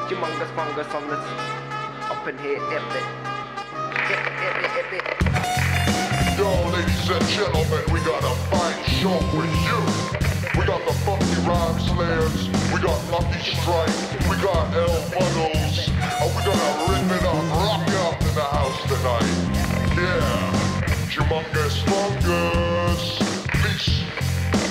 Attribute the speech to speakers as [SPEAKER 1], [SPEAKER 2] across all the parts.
[SPEAKER 1] Humungus Fungus on this. Up in here,
[SPEAKER 2] Yo, ladies and gentlemen, we got a fine show for you. We got the funky rhyme slayers, we got Lucky Strike, we got L Muddles, and we gonna rip it up, rock it up in the house tonight. Yeah, Humungus Fungus, peace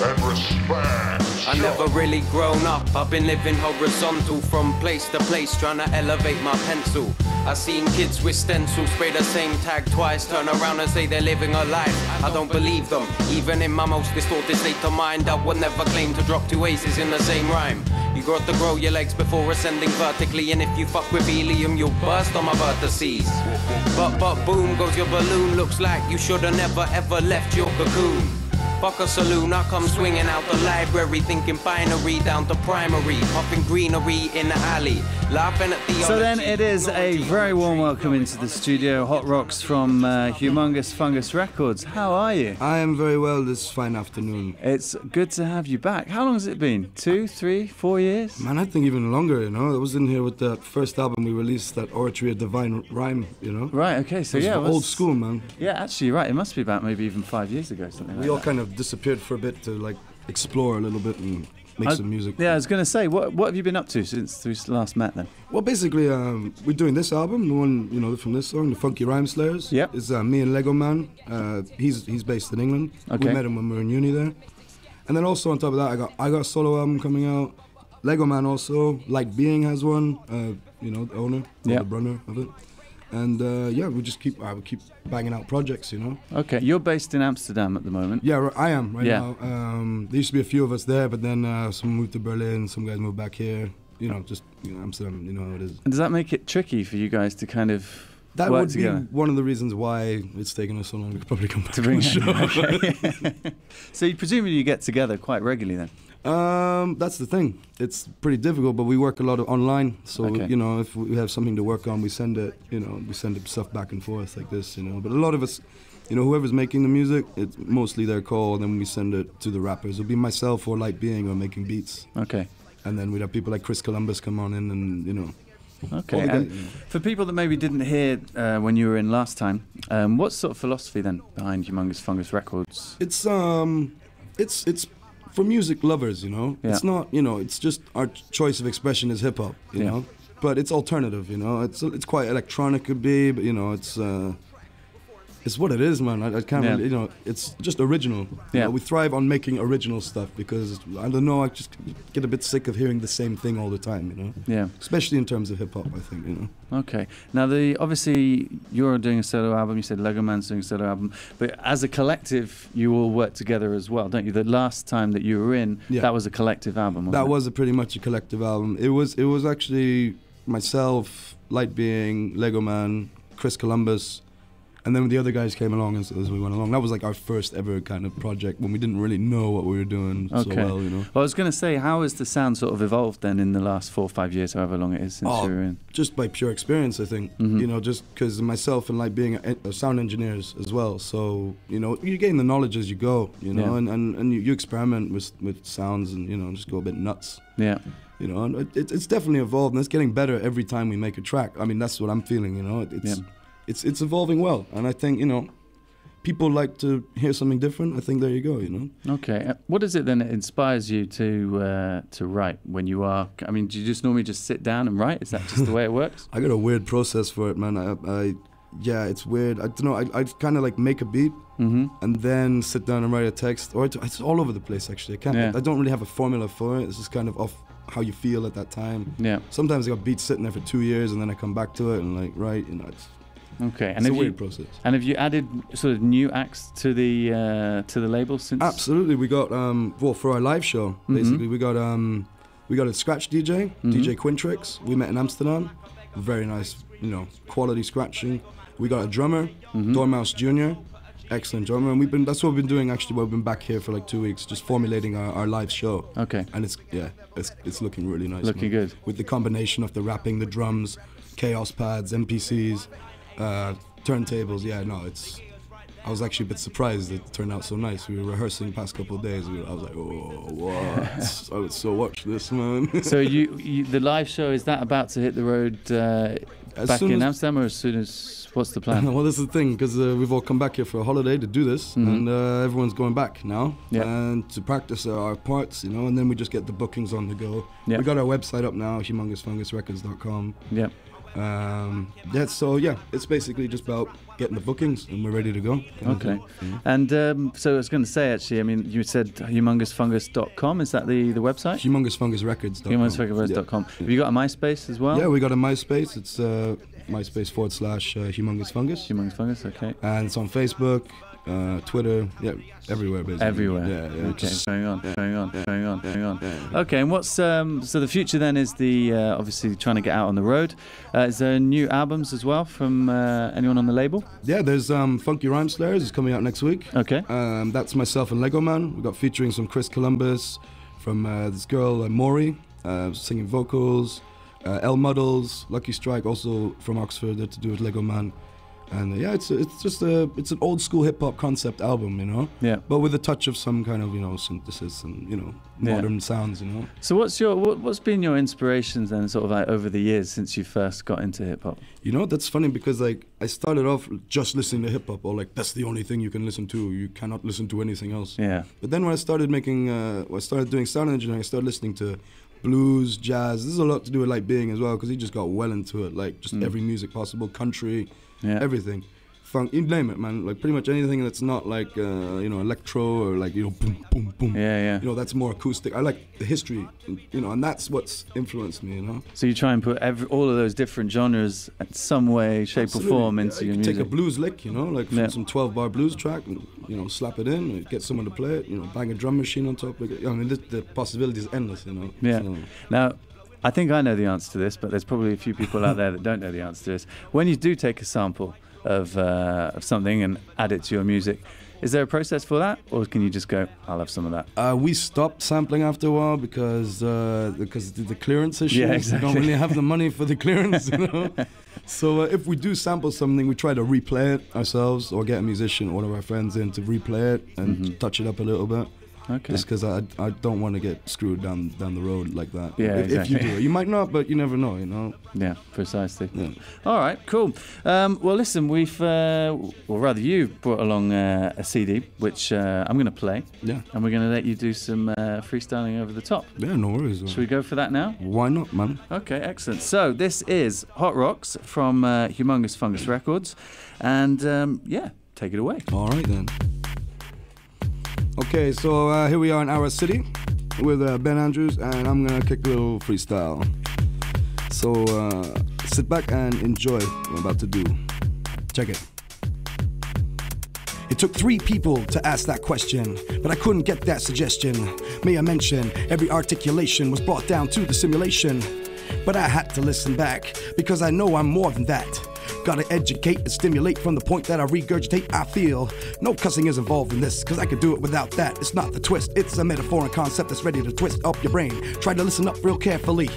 [SPEAKER 2] and respect.
[SPEAKER 3] I never really grown up, I've been living horizontal from place to place, trying to elevate my pencil. I seen kids with stencils spray the same tag twice, turn around and say they're living a life. I don't believe them, even in my most distorted state of mind. I would never claim to drop two aces in the same rhyme. You got to grow your legs before ascending vertically, and if you fuck with helium, you'll burst on my vertices. But boom goes your balloon, looks like you shoulda never ever left your cocoon. Fuck a saloon, I come swinging out the library, thinking binary down to primary, popping greenery in the alley, laughing at the.
[SPEAKER 4] So then it is a very warm welcome into the studio, Hotrox from Humungus Fungus Records. How are you?
[SPEAKER 5] I am very well this fine afternoon.
[SPEAKER 4] It's good to have you back. How long has it been? 2, 3, 4 years?
[SPEAKER 5] Man, I think even longer, you know. I was in here with the first album we released, that Oratory of Divine Rhyme, you know.
[SPEAKER 4] Right, okay, so yeah.
[SPEAKER 5] Old school, man.
[SPEAKER 4] Yeah, actually, right, it must be about maybe even 5 years ago, something like that.
[SPEAKER 5] We all kind of disappeared for a bit to like explore a little bit and make some music.
[SPEAKER 4] Yeah, I was going to say, what have you been up to since we last met then?
[SPEAKER 5] Well, basically, we're doing this album, the one, you know, from this song, the Funky Rhyme Slayers.
[SPEAKER 4] Yep.
[SPEAKER 5] It's me and Lego Man. He's based in England.
[SPEAKER 4] Okay.
[SPEAKER 5] We met him when we were in uni there. And then also on top of that, I got a solo album coming out. Lego Man also, Like Being has one, you know, the owner, the brother of it. And yeah, we keep banging out projects, you know.
[SPEAKER 4] Okay, you're based in Amsterdam at the moment.
[SPEAKER 5] Yeah, I am right now. There used to be a few of us there, but then some moved to Berlin, some guys moved back here. You know, just Amsterdam, you know how it is.
[SPEAKER 4] And does that make it tricky for you guys to kind of
[SPEAKER 5] that
[SPEAKER 4] work
[SPEAKER 5] would
[SPEAKER 4] together?
[SPEAKER 5] be one of the reasons why it's taken us so long to probably come back
[SPEAKER 4] to bring
[SPEAKER 5] on the show.
[SPEAKER 4] Okay. So presumably you get together quite regularly then?
[SPEAKER 5] That's the thing. It's pretty difficult, but we work a lot online. So, you know, if we have something to work on, we send it, you know, we send stuff back and forth like this, you know. But a lot of us, you know, whoever's making the music, it's mostly their call, and then we send it to the rappers. It'll be myself or Light Being or making beats.
[SPEAKER 4] Okay.
[SPEAKER 5] And then we'd have people like Chris Columbus come on in and, you know.
[SPEAKER 4] Okay, and for people that maybe didn't hear when you were in last time, what sort of philosophy then behind Humungus Fungus Records?
[SPEAKER 5] It's for music lovers, you know.
[SPEAKER 4] Yeah.
[SPEAKER 5] It's not, you know, it's just our choice of expression is hip hop, you know. But it's alternative, you know. It's quite electronic could be, but you know, it's what it is, man. I can't really, you know, it's just original. You know, we thrive on making original stuff because, I don't know, I just get a bit sick of hearing the same thing all the time, you know?
[SPEAKER 4] Yeah.
[SPEAKER 5] Especially in terms of hip-hop, I think, you know?
[SPEAKER 4] Okay. Now, obviously, you're doing a solo album, you said Lego Man's doing a solo album, but as a collective, you all work together as well, don't you? The last time that you were in, that was a collective album, wasn't it?
[SPEAKER 5] That was pretty much a collective album. It was actually myself, Light Being, Lego Man, Chris Columbus, and then the other guys came along as we went along. That was like our first ever kind of project when we didn't really know what we were doing so well, you know.
[SPEAKER 4] Well, I was going to say, how has the sound sort of evolved then in the last 4 or 5 years, however long it is since you were in?
[SPEAKER 5] Just by pure experience, I think. You know, just because myself and Light Being are sound engineers as well. So, you know, you gain the knowledge as you go, you know, and you experiment with sounds and, you know, just go a bit nuts.
[SPEAKER 4] Yeah.
[SPEAKER 5] You know, and it's definitely evolved, and it's getting better every time we make a track. I mean, that's what I'm feeling, you know. It's evolving well, and I think, you know, people like to hear something different. I think there you go, you know.
[SPEAKER 4] Okay, what is it then that inspires you to write when you are? I mean, do you just normally just sit down and write? Is that just the way it works?
[SPEAKER 5] I got a weird process for it, man. Yeah, it's weird. I don't know. I kind of like make a beat and then sit down and write a text, or it's all over the place actually. I don't really have a formula for it. It's just kind of off how you feel at that time. Yeah. Sometimes I got beats sitting there for 2 years, and then I come back to it and like write. You know, it's a weird process.
[SPEAKER 4] And have you added sort of new acts to the label since?
[SPEAKER 5] Absolutely. We got for our live show, basically we got a scratch DJ, DJ Quintrix. We met in Amsterdam. Very nice, you know, quality scratching. We got a drummer, Dormouse Jr. Excellent drummer, and that's what we've been doing actually. We've been back here for like 2 weeks, just formulating our live show. Okay. And it's looking really nice.
[SPEAKER 4] Looking good.
[SPEAKER 5] With the combination of the rapping, the drums, chaos pads, MPCs, turntables. Yeah, no, I was actually a bit surprised it turned out so nice. We were rehearsing past couple of days. I was like, oh, what? I would so watch this, man.
[SPEAKER 4] So you the live show, is that about to hit the road back in Amsterdam, or as soon as, what's the plan?
[SPEAKER 5] Well, this is the thing, because we've all come back here for a holiday to do this, and everyone's going back now, and to practice our parts, you know, and then we just get the bookings on the go. We got our website up now, HumungusFungusRecords.com.
[SPEAKER 4] Yeah.
[SPEAKER 5] So it's basically just about getting the bookings, and we're ready to go.
[SPEAKER 4] Okay. And so I was going to say, actually, I mean, you said HumungusFungus.com. Is that the website?
[SPEAKER 5] HumungusFungusRecords.com.
[SPEAKER 4] HumungusFungusRecords.com. Have you got a MySpace as well?
[SPEAKER 5] Yeah, we got a MySpace. It's MySpace.com/Humungus Fungus.
[SPEAKER 4] Humungus Fungus, okay.
[SPEAKER 5] And it's on Facebook, Twitter, everywhere basically.
[SPEAKER 4] Everywhere.
[SPEAKER 5] Yeah.
[SPEAKER 4] Okay. Going on. Okay, and what's so the future then is the obviously trying to get out on the road. Is there new albums as well from anyone on the label? Yeah,
[SPEAKER 5] there's Funky Rhyme Slayers is coming out next week.
[SPEAKER 4] Okay.
[SPEAKER 5] That's myself and Lego Man. We got featuring some Chris Columbus, from this girl Maury, singing vocals. L Muddles, Lucky Strike, also from Oxford, to do with Lego Man, and it's an old school hip hop concept album, you know.
[SPEAKER 4] Yeah.
[SPEAKER 5] But with a touch of some kind of synthesis and modern sounds, you know.
[SPEAKER 4] So what's been your inspirations then, sort of like over the years since you first got into hip hop?
[SPEAKER 5] You know, that's funny because like I started off just listening to hip hop, or like that's the only thing you can listen to. You cannot listen to anything else.
[SPEAKER 4] Yeah.
[SPEAKER 5] But then when I started I started doing sound engineering, I started listening to blues, jazz. This is a lot to do with like being as well, because he just got well into it, like just every music possible, country, everything, funk, you name it, man. Like pretty much anything that's not like electro or like boom boom boom.
[SPEAKER 4] Yeah.
[SPEAKER 5] You know, that's more acoustic. I like the history, and that's what's influenced me. You know.
[SPEAKER 4] So you try and put all of those different genres in some way, shape or form into your music.
[SPEAKER 5] Take a blues lick, like from some 12-bar blues track, and slap it in, and get someone to play it. Bang a drum machine on top. I mean, the possibility is endless.
[SPEAKER 4] Yeah.
[SPEAKER 5] So.
[SPEAKER 4] Now, I think I know the answer to this, but there's probably a few people out there that don't know the answer to this. When you do take a sample of something and add it to your music, is there a process for that, or can you just go, I'll have some of that?
[SPEAKER 5] We stopped sampling after a while because the clearance issues.
[SPEAKER 4] Yeah, exactly.
[SPEAKER 5] We don't really have the money for the clearance, So if we do sample something, we try to replay it ourselves, or get a musician or one of our friends in to replay it and touch it up a little bit.
[SPEAKER 4] Okay.
[SPEAKER 5] Just because I don't want to get screwed down the road like that.
[SPEAKER 4] Yeah,
[SPEAKER 5] if you do it. You might not, but you never know,
[SPEAKER 4] Yeah, precisely.
[SPEAKER 5] Yeah.
[SPEAKER 4] All right, cool. Well, listen, we've, or rather you brought along a CD, which I'm going to play.
[SPEAKER 5] Yeah.
[SPEAKER 4] And we're going to let you do some freestyling over the top.
[SPEAKER 5] Yeah, no worries.
[SPEAKER 4] Should we go for that now?
[SPEAKER 5] Why not, man?
[SPEAKER 4] Okay, excellent. So this is Hotrox from Humungus Fungus Records. And, take it away.
[SPEAKER 5] All right, then. Okay, so here we are in ARA City with Ben Andrews, and I'm gonna kick a little freestyle. So sit back and enjoy what I'm about to do. Check it. It took 3 people to ask that question, but I couldn't get that suggestion. May I mention, every articulation was brought down to the simulation. But I had to listen back, because I know I'm more than that. Gotta educate and stimulate from the point that I regurgitate. I feel no cussing is involved in this, cause I could do it without that. It's not the twist, it's a metaphor and concept that's ready to twist up your brain. Try to listen up real carefully.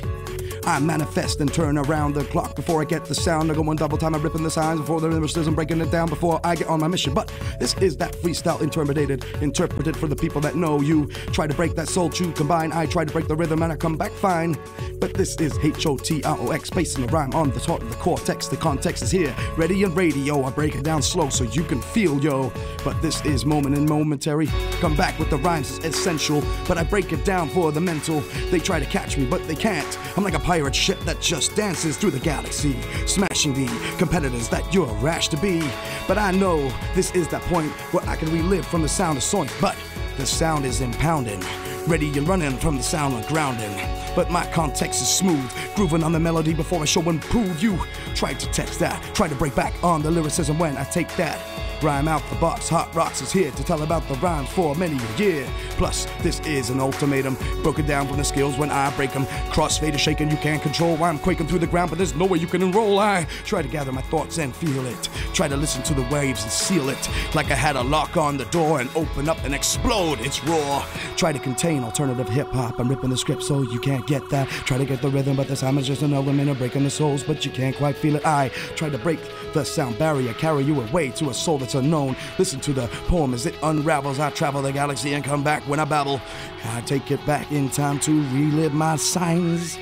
[SPEAKER 5] I manifest and turn around the clock before I get the sound. I go one double time, I'm ripping the signs before the lyricism, breaking it down before I get on my mission. But this is that freestyle interpreted for the people that know you. Try to break that soul chew, combine. I try to break the rhythm and I come back fine. But this is Hotrox, basing the rhyme on the cortex. The context is here, ready and radio. I break it down slow so you can feel, yo. But this is moment and momentary. Come back with the rhymes is essential, but I break it down for the mental. They try to catch me, but they can't. I'm like a pirate ship that just dances through the galaxy, smashing the competitors that you're rash to be. But I know this is that point where I can relive from the sound of sonic, but the sound is impounding, ready and running from the sound of grounding. But my context is smooth, grooving on the melody before I show and prove. You try to text that, try to break back on the lyricism when I take that rhyme out the box. Hotrox is here to tell about the rhymes for many a year. Plus, this is an ultimatum, broken down from the skills when I break them. Crossfade is shaking, you can't control why I'm quaking through the ground, but there's no way you can enroll. I try to gather my thoughts and feel it. Try to listen to the waves and seal it. Like I had a lock on the door and open up and explode, it's raw. Try to contain alternative hip-hop. I'm ripping the script so you can't get that. Try to get the rhythm, but the sound is just an element of breaking the souls, but you can't quite feel it. I try to break the sound barrier, carry you away to a soul that's that's unknown. Listen to the poem as it unravels. I travel the galaxy and come back when I babble. I take it back in time to relive my signs.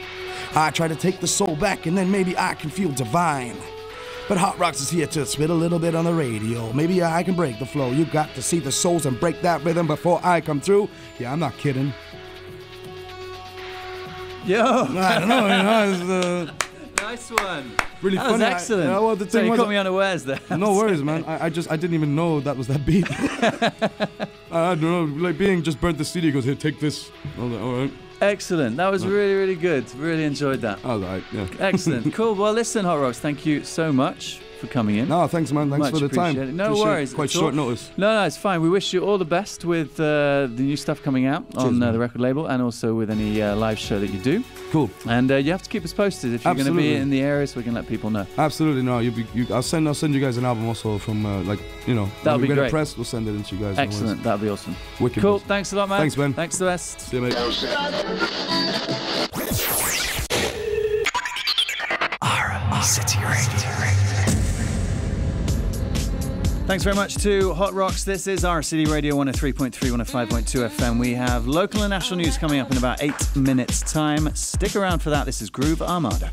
[SPEAKER 5] I try to take the soul back and then maybe I can feel divine. But Hotrox is here to spit a little bit on the radio. Maybe I can break the flow. You got to see the souls and break that rhythm before I come through. Yeah, I'm not kidding.
[SPEAKER 4] Yo!
[SPEAKER 5] I don't know, it's,
[SPEAKER 4] nice one.
[SPEAKER 5] Really
[SPEAKER 4] that
[SPEAKER 5] funny.
[SPEAKER 4] Was excellent.
[SPEAKER 5] Well, the thing
[SPEAKER 4] you
[SPEAKER 5] was,
[SPEAKER 4] caught me unawares there.
[SPEAKER 5] No worries, man. I didn't even know that was that beat. I don't know, like being just burnt the CD goes, here, take this. I was like, all right.
[SPEAKER 4] Excellent. That was really, really good. Really enjoyed that.
[SPEAKER 5] All right, yeah.
[SPEAKER 4] Excellent. Cool. Well, listen, Hotrox, thank you so much for coming in.
[SPEAKER 5] No, thanks, man. Thanks
[SPEAKER 4] Much
[SPEAKER 5] for the time.
[SPEAKER 4] No worries.
[SPEAKER 5] Quite short notice.
[SPEAKER 4] No, it's fine. We wish you all the best with the new stuff coming out on the record label and also with any live show that you do.
[SPEAKER 5] Cool.
[SPEAKER 4] And you have to keep us posted if you're going to be in the area so we can let people know.
[SPEAKER 5] Absolutely. No, I'll send you guys an album also from
[SPEAKER 4] that'll be great.
[SPEAKER 5] Pressed, we'll send it into you guys.
[SPEAKER 4] Excellent. That'll be awesome.
[SPEAKER 5] Wicked.
[SPEAKER 4] Cool. Thanks a lot, man.
[SPEAKER 5] Thanks, man.
[SPEAKER 4] Thanks the best.
[SPEAKER 5] See you, mate.
[SPEAKER 6] ARA City Radio.
[SPEAKER 4] Thanks very much to Hotrox. This is ARA City Radio 103.3, 105.2 FM. We have local and national news coming up in about 8 minutes' time. Stick around for that. This is Groove Armada.